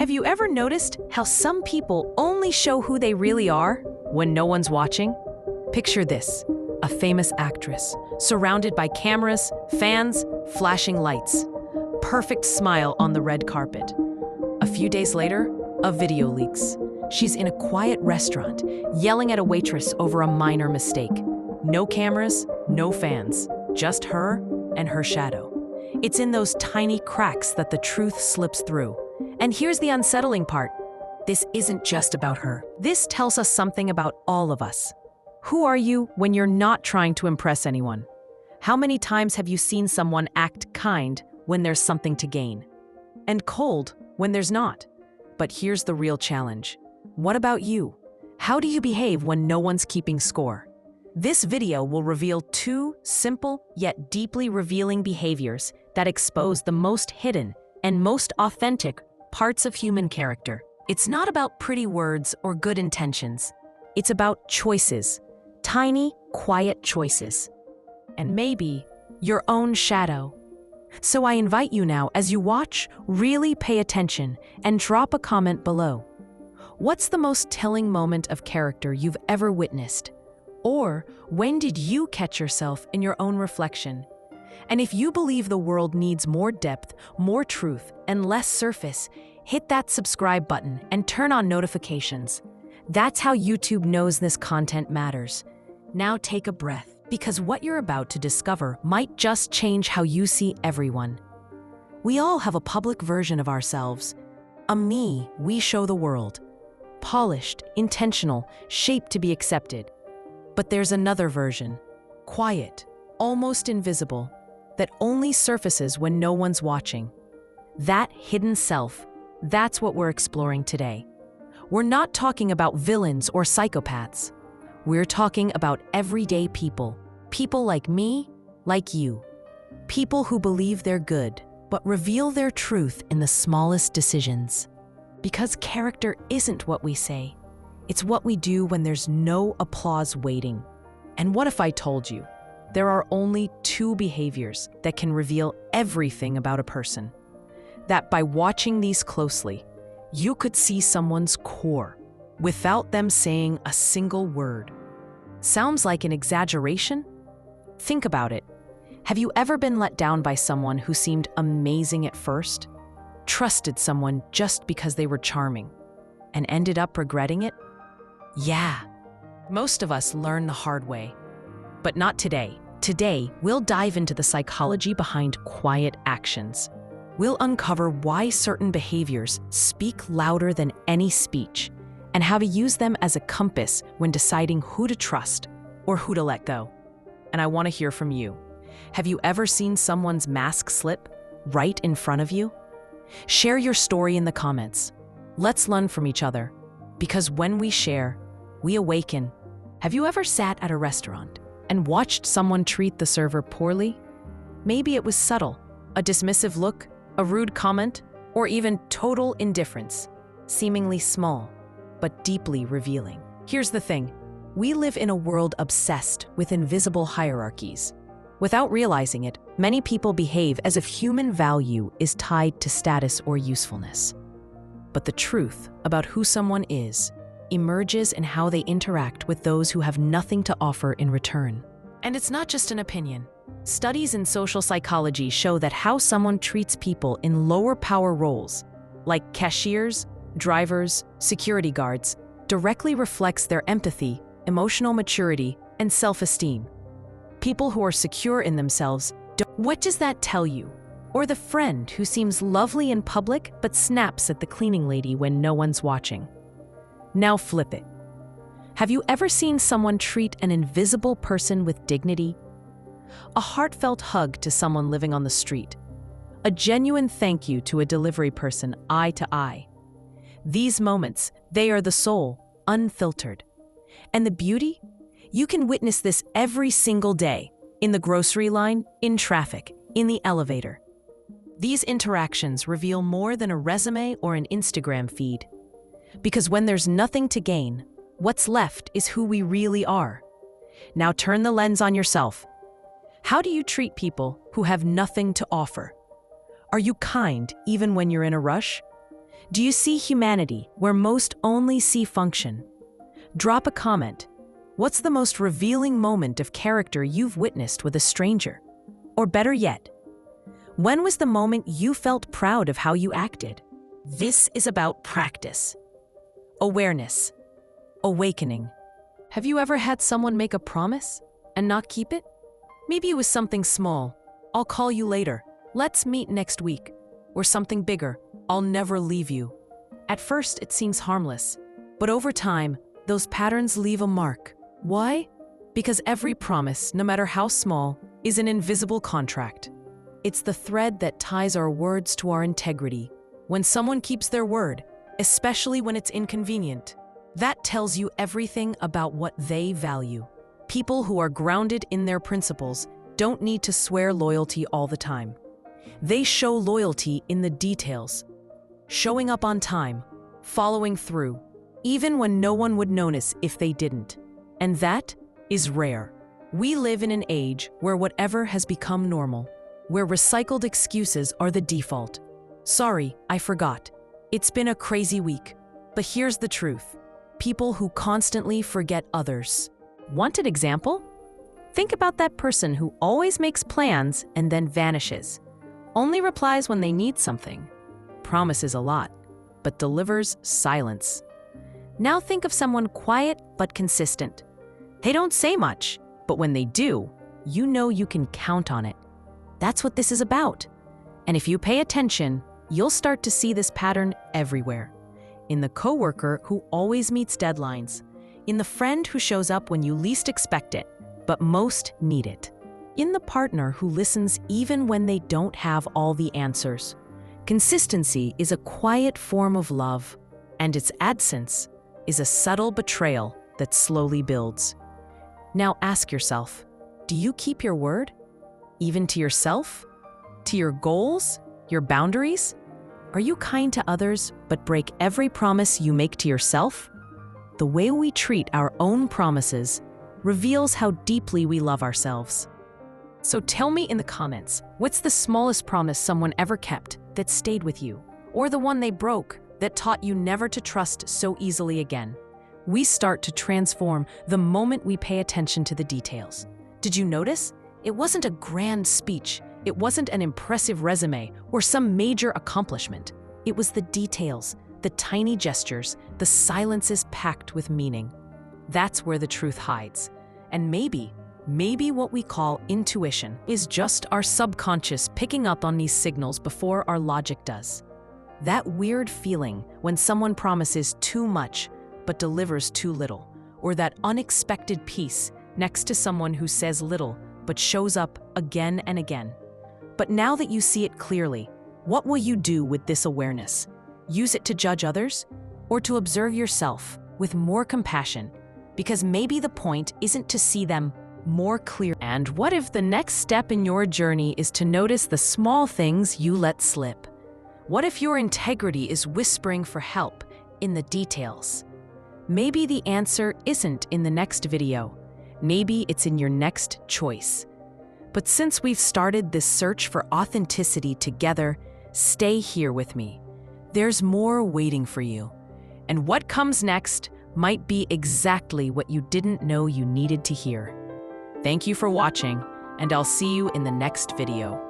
Have you ever noticed how some people only show who they really are when no one's watching? Picture this, a famous actress, surrounded by cameras, fans, flashing lights. Perfect smile on the red carpet. A few days later, a video leaks. She's in a quiet restaurant, yelling at a waitress over a minor mistake. No cameras, no fans, just her and her shadow. It's in those tiny cracks that the truth slips through. And here's the unsettling part. This isn't just about her. This tells us something about all of us. Who are you when you're not trying to impress anyone? How many times have you seen someone act kind when there's something to gain, and cold when there's not? But here's the real challenge. What about you? How do you behave when no one's keeping score? This video will reveal two simple yet deeply revealing behaviors that expose the most hidden and most authentic parts of human character. It's not about pretty words or good intentions. It's about choices, tiny, quiet choices, and maybe your own shadow. So I invite you now, as you watch, really pay attention and drop a comment below. What's the most telling moment of character you've ever witnessed? Or when did you catch yourself in your own reflection? And if you believe the world needs more depth, more truth, and less surface, hit that subscribe button and turn on notifications. That's how YouTube knows this content matters. Now take a breath, because what you're about to discover might just change how you see everyone. We all have a public version of ourselves, a me we show the world. Polished, intentional, shaped to be accepted. But there's another version, quiet, almost invisible, that only surfaces when no one's watching. That hidden self, that's what we're exploring today. We're not talking about villains or psychopaths. We're talking about everyday people. People like me, like you. People who believe they're good, but reveal their truth in the smallest decisions. Because character isn't what we say. It's what we do when there's no applause waiting. And what if I told you there are only two behaviors that can reveal everything about a person? That by watching these closely, you could see someone's core without them saying a single word. Sounds like an exaggeration? Think about it. Have you ever been let down by someone who seemed amazing at first? Trusted someone just because they were charming, and ended up regretting it? Yeah, most of us learn the hard way. But not today. Today, we'll dive into the psychology behind quiet actions. We'll uncover why certain behaviors speak louder than any speech, and how to use them as a compass when deciding who to trust or who to let go. And I want to hear from you. Have you ever seen someone's mask slip right in front of you? Share your story in the comments. Let's learn from each other, because when we share, we awaken. Have you ever sat at a restaurant and watched someone treat the server poorly? Maybe it was subtle, a dismissive look, a rude comment, or even total indifference, seemingly small, but deeply revealing. Here's the thing. We live in a world obsessed with invisible hierarchies. Without realizing it, many people behave as if human value is tied to status or usefulness. But the truth about who someone is emerges in how they interact with those who have nothing to offer in return. And it's not just an opinion. Studies in social psychology show that how someone treats people in lower power roles, like cashiers, drivers, security guards, directly reflects their empathy, emotional maturity, and self-esteem. People who are secure in themselves don't. What does that tell you? Or the friend who seems lovely in public but snaps at the cleaning lady when no one's watching? Now flip it. Have you ever seen someone treat an invisible person with dignity? A heartfelt hug to someone living on the street. A genuine thank you to a delivery person eye to eye. These moments, they are the soul, unfiltered. And the beauty? You can witness this every single day, in the grocery line, in traffic, in the elevator. These interactions reveal more than a resume or an Instagram feed. Because when there's nothing to gain, what's left is who we really are. Now turn the lens on yourself. How do you treat people who have nothing to offer? Are you kind even when you're in a rush? Do you see humanity where most only see function? Drop a comment. What's the most revealing moment of character you've witnessed with a stranger? Or better yet, when was the moment you felt proud of how you acted? This is about practice, awareness, awakening. Have you ever had someone make a promise and not keep it? Maybe it was something small. I'll call you later. Let's meet next week. Or something bigger. I'll never leave you. At first, it seems harmless. But over time, those patterns leave a mark. Why? Because every promise, no matter how small, is an invisible contract. It's the thread that ties our words to our integrity. When someone keeps their word, especially when it's inconvenient, that tells you everything about what they value. People who are grounded in their principles don't need to swear loyalty all the time. They show loyalty in the details, showing up on time, following through, even when no one would notice if they didn't. And that is rare. We live in an age where whatever has become normal, where recycled excuses are the default. Sorry, I forgot. It's been a crazy week. But here's the truth. People who constantly forget others. Want an example? Think about that person who always makes plans and then vanishes. Only replies when they need something. Promises a lot, but delivers silence. Now think of someone quiet but consistent. They don't say much, but when they do, you know you can count on it. That's what this is about. And if you pay attention, you'll start to see this pattern everywhere. In the coworker who always meets deadlines, in the friend who shows up when you least expect it, but most need it, in the partner who listens even when they don't have all the answers. Consistency is a quiet form of love, and its absence is a subtle betrayal that slowly builds. Now ask yourself, do you keep your word? Even to yourself? To your goals? Your boundaries? Are you kind to others but break every promise you make to yourself? The way we treat our own promises reveals how deeply we love ourselves. So tell me in the comments, what's the smallest promise someone ever kept that stayed with you? Or the one they broke that taught you never to trust so easily again? We start to transform the moment we pay attention to the details. Did you notice? It wasn't a grand speech. It wasn't an impressive resume or some major accomplishment. It was the details, the tiny gestures, the silences packed with meaning. That's where the truth hides. And maybe what we call intuition is just our subconscious picking up on these signals before our logic does. That weird feeling when someone promises too much but delivers too little, or that unexpected peace next to someone who says little but shows up again and again. But now that you see it clearly, what will you do with this awareness? Use it to judge others, or to observe yourself with more compassion? Because maybe the point isn't to see them more clear. And what if the next step in your journey is to notice the small things you let slip? What if your integrity is whispering for help in the details? Maybe the answer isn't in the next video. Maybe it's in your next choice. But since we've started this search for authenticity together, stay here with me. There's more waiting for you. And what comes next might be exactly what you didn't know you needed to hear. Thank you for watching, and I'll see you in the next video.